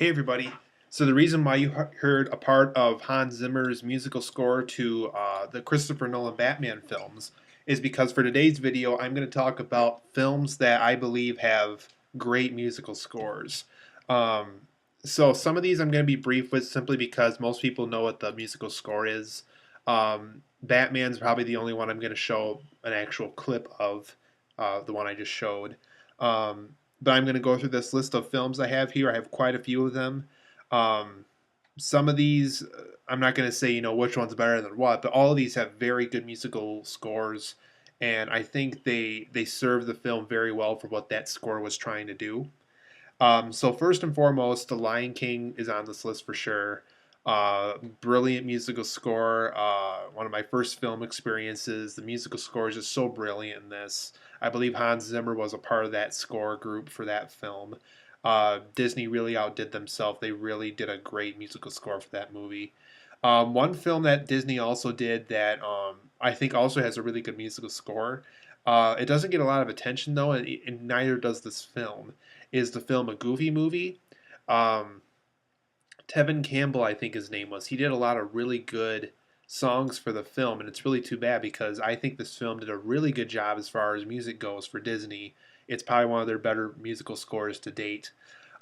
Hey everybody. So the reason why you heard a part of Hans Zimmer's musical score to the Christopher Nolan Batman films is because for today's video I'm going to talk about films that I believe have great musical scores. Um, so some of these I'm going to be brief with simply because most people know what the musical score is. Batman's probably the only one I'm going to show an actual clip of, the one I just showed. But I'm going to go through this list of films I have here. I have quite a few of them. Um, some of these, I'm not going to say, which one's better than what, but all of these have very good musical scores. And I think they serve the film very well for what that score was trying to do. So first and foremost, The Lion King is on this list for sure. Brilliant musical score. One of my first film experiences. The musical score is just so brilliant in this. I believe Hans Zimmer was a part of that score group for that film. Disney really outdid themselves. They really did a great musical score for that movie. One film that Disney also did that I think also has a really good musical score. It doesn't get a lot of attention though, and neither does this film is the film A Goofy Movie. Um, Tevin Campbell, I think his name was. He did a lot of really good songs for the film, and it's really too bad because I think this film did a really good job as far as music goes for Disney. It's probably one of their better musical scores to date.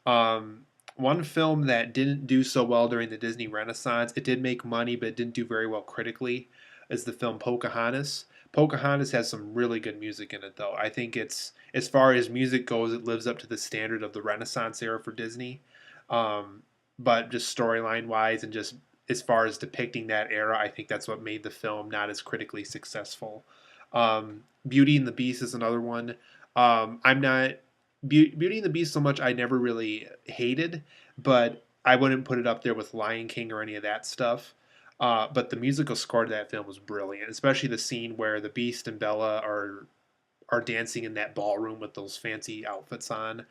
Um, One film that didn't do so well during the Disney Renaissance, it did make money, but it didn't do very well critically, is the film Pocahontas. Pocahontas has some really good music in it, though. I think it's, as far as music goes, it lives up to the standard of the Renaissance era for Disney. Um, but just storyline wise and just as far as depicting that era, I think that's what made the film not as critically successful. Beauty and the Beast is another one. I'm not Beauty and the Beast so much I never really hated, but I wouldn't put it up there with Lion King or any of that stuff. But the musical score to that film was brilliant, especially the scene where the Beast and Bella are dancing in that ballroom with those fancy outfits on.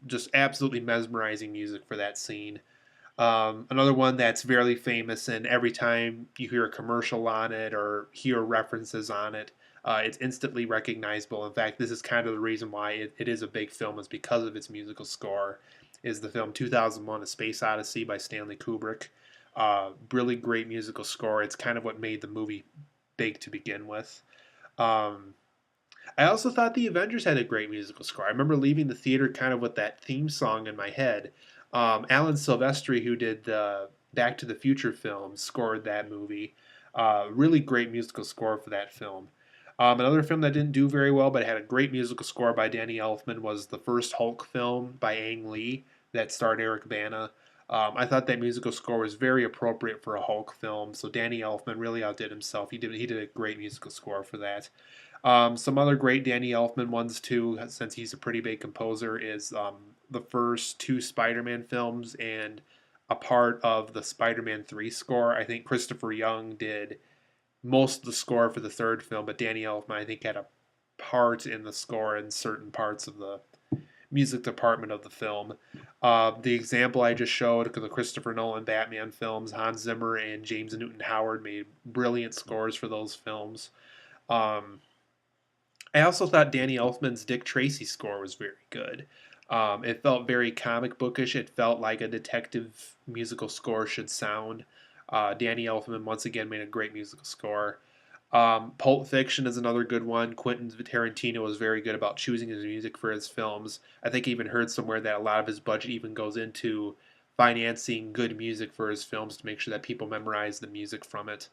Just absolutely mesmerizing music for that scene. Another one that's very famous, and every time you hear a commercial on it or hear references on it, it's instantly recognizable. In fact, this is kind of the reason why it is a big film, is because of its musical score. Is the film 2001: A Space Odyssey by Stanley Kubrick. Really great musical score. It's kind of what made the movie big to begin with. Um, I also thought the Avengers had a great musical score. I remember leaving the theater kind of with that theme song in my head. Alan Silvestri, who did the Back to the Future films, scored that movie. Really great musical score for that film. Another film that didn't do very well, but had a great musical score by Danny Elfman, was the first Hulk film by Ang Lee that starred Eric Bana. I thought that musical score was very appropriate for a Hulk film, so Danny Elfman really outdid himself. He did a great musical score for that. Some other great Danny Elfman ones too, since he's a pretty big composer, is the first two Spider-Man films and a part of the Spider-Man 3 score. I think Christopher Young did most of the score for the third film, but Danny Elfman I think had a part in the score in certain parts of the music department of the film. The example I just showed, the Christopher Nolan Batman films, Hans Zimmer and James Newton Howard made brilliant scores for those films. Um, I also thought Danny Elfman's Dick Tracy score was very good. It felt very comic bookish. It felt like a detective musical score should sound. Danny Elfman once again made a great musical score. Pulp Fiction is another good one. Quentin Tarantino was very good about choosing his music for his films. I think I even heard somewhere that a lot of his budget even goes into financing good music for his films to make sure that people memorize the music from it.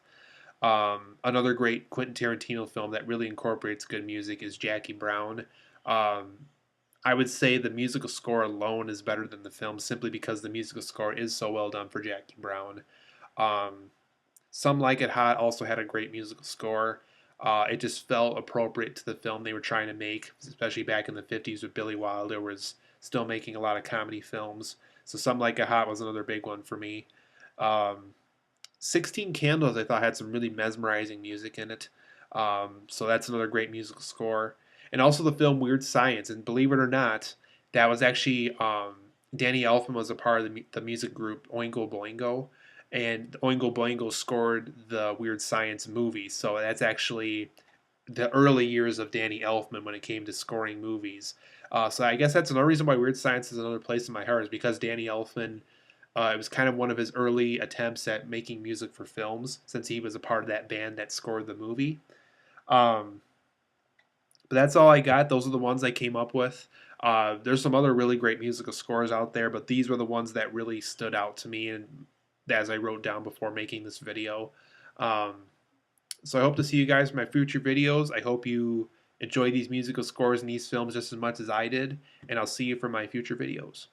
Another great Quentin Tarantino film that really incorporates good music is Jackie Brown. Um, I would say the musical score alone is better than the film simply because the musical score is so well done for Jackie Brown. Um, Some Like It Hot also had a great musical score. It just felt appropriate to the film they were trying to make, especially back in the 50s with Billy Wilder was still making a lot of comedy films. So Some Like It Hot was another big one for me. Um, 16 Candles, I thought, had some really mesmerizing music in it. So that's another great musical score. And also the film Weird Science. And believe it or not, that was actually Danny Elfman was a part of the music group Oingo Boingo. And Oingo Boingo scored the Weird Science movie. So that's actually the early years of Danny Elfman when it came to scoring movies. So I guess that's another reason why Weird Science is another place in my heart, is because Danny Elfman. It was kind of one of his early attempts at making music for films, since he was a part of that band that scored the movie. Um, but that's all I got. Those are the ones I came up with. There's some other really great musical scores out there, but these were the ones that really stood out to me, and as I wrote down before making this video. Um, so I hope to see you guys in my future videos. I hope you enjoy these musical scores in these films just as much as I did, and I'll see you for my future videos.